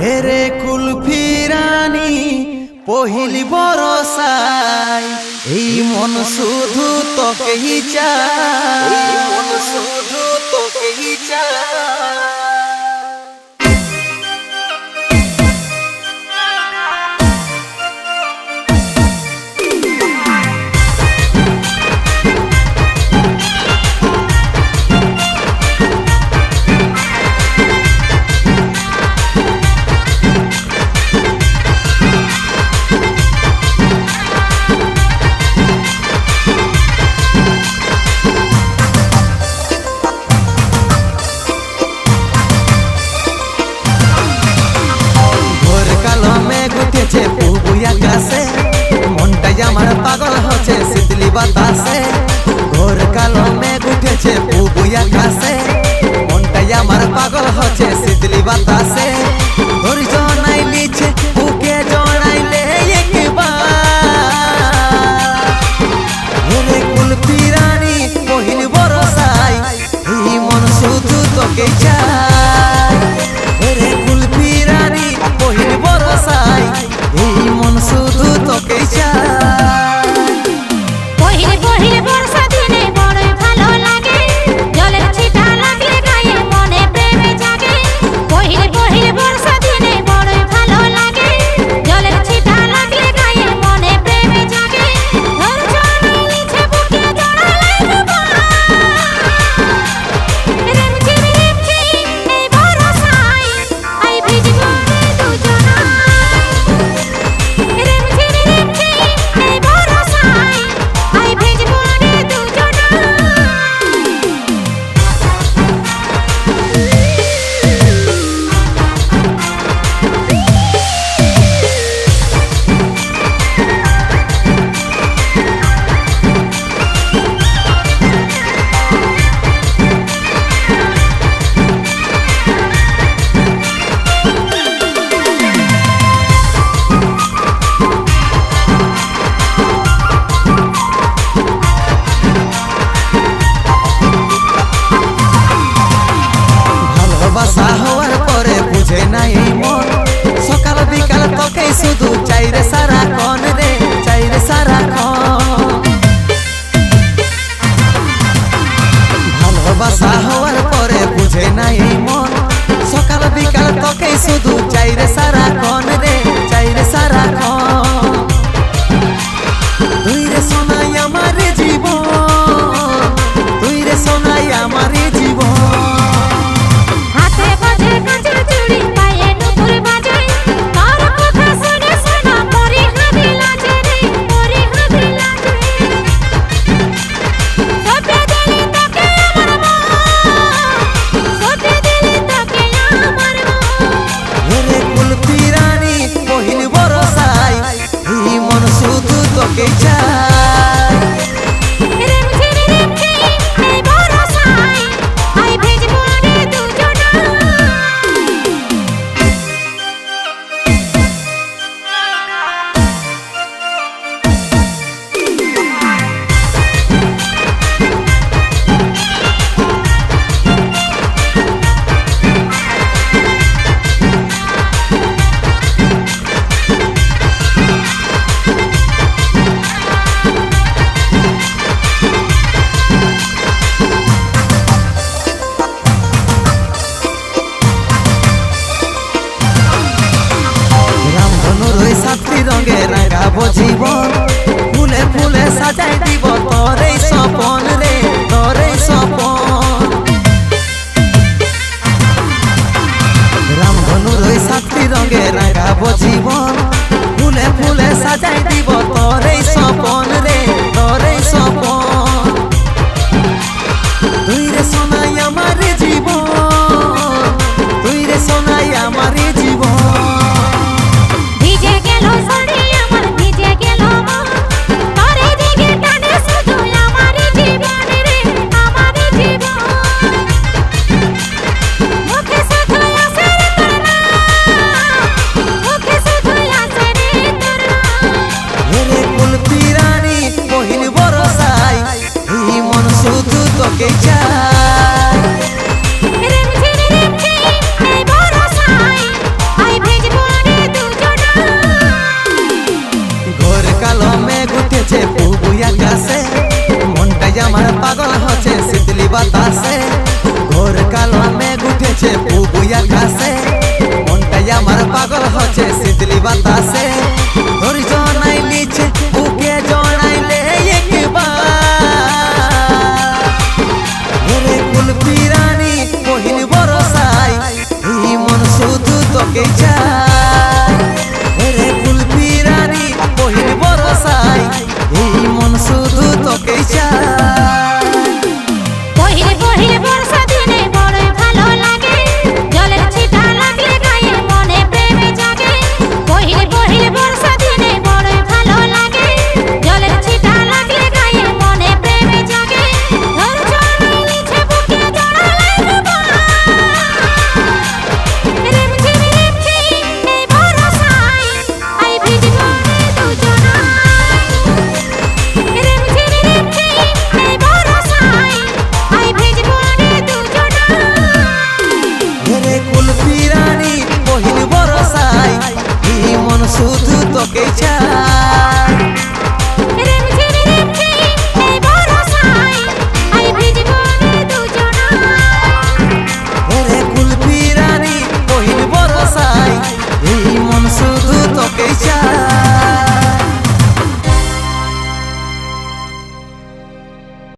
হেরে কুলফি রানী পহিলি বরসায় এই মন শুধু তোকেই চায়, এই মন শুধু তোকেই চায়। মনটাই আমার পাগল হচ্ছে শীতলি বাতাসে, ঘোর কালো মেঘ উঠেছে পুবুই আকাশে। মনটাই আমার পাগল হচ্ছে শীতলি বাতাসে, ধৈর্য নাই লিছে বুকে জড়াইলে একবার। কুলফি রানী পহিলি বরসায় এই মন শুধু তোকে চায়, কুলফি রানী পহিলি বরসায় এই মন শুধু তোকে চায়। পহিলে পহিলে বর্ষা দিনে বড়ই ভালো লাগে, জলের ছিটা লাগলে গায়ে মনে প্রেমে জাগে। পহিলে পহিলে বর্ষা দিনে বড়ই ভালো লাগে, জলের ছিটা লাগলে গায়ে মনে প্রেমে জাগে। ধৈর্য নাই নিছে বুকে জড়ালাই তোমার, রিমঝিম রিমঝিম এই বরসায় আই ভিজবো রে দুজনায়। ভালোবাসা হওয়ার পরে বুঝে নাই মন, সকাল বিকাল তোকে শুধু চাই রে সারাক্ষণ রে, চাই রে সারাক্ষণ। ভালোবাসা হওয়ার পরে বুঝে নাই মন, সকাল বিকাল তোকে শুধু চাই রে সারাক্ষণ রে, চাই রে সারাক্ষণ। তুই রে সোনাই আমার জীবন, তুই রে সোনাই আমার জীবন। তোকে চাই, রিমঝিম রিমঝিম এই বরসায় আই ভিজবো রে দুজনায়। রঙে রাঙাবো জীবন, ফুলে ফুলে সাজাই দিব তোরে স্বপন রে, তোরে স্বপন। রামধনুর ওই সাতটি রঙে রাঙাবো জীবন, ফুলে ফুলে সাজাই দিব তোরে স্বপন রে, তোরে স্বপন। তুই রে সোনাই আমার জীবন, তুই রে সোনাই আমার জীবন। ভিজে গেল শাড়ি আমার, ভিজে গেল মন, তোরে দিকে টানে শুধু আমার জীবন রে, আমার জীবন। মুখে শুধু আসে রে তোর নাম, মুখে শুধু আসে রে তোর নাম। কুলফি রানী পহিলি বরসায় এই মন শুধু তোকে চায়, রিমঝিম রিমঝিম এই বরসায় আই ভিজবো আমার পাগল হচ্ছে শীতলি বাতাসে, ঘোর কালো মেঘ উঠেছে পুবুই আকাশে, মনটাই আমার পাগল হচ্ছে শীতলি বাতাসে।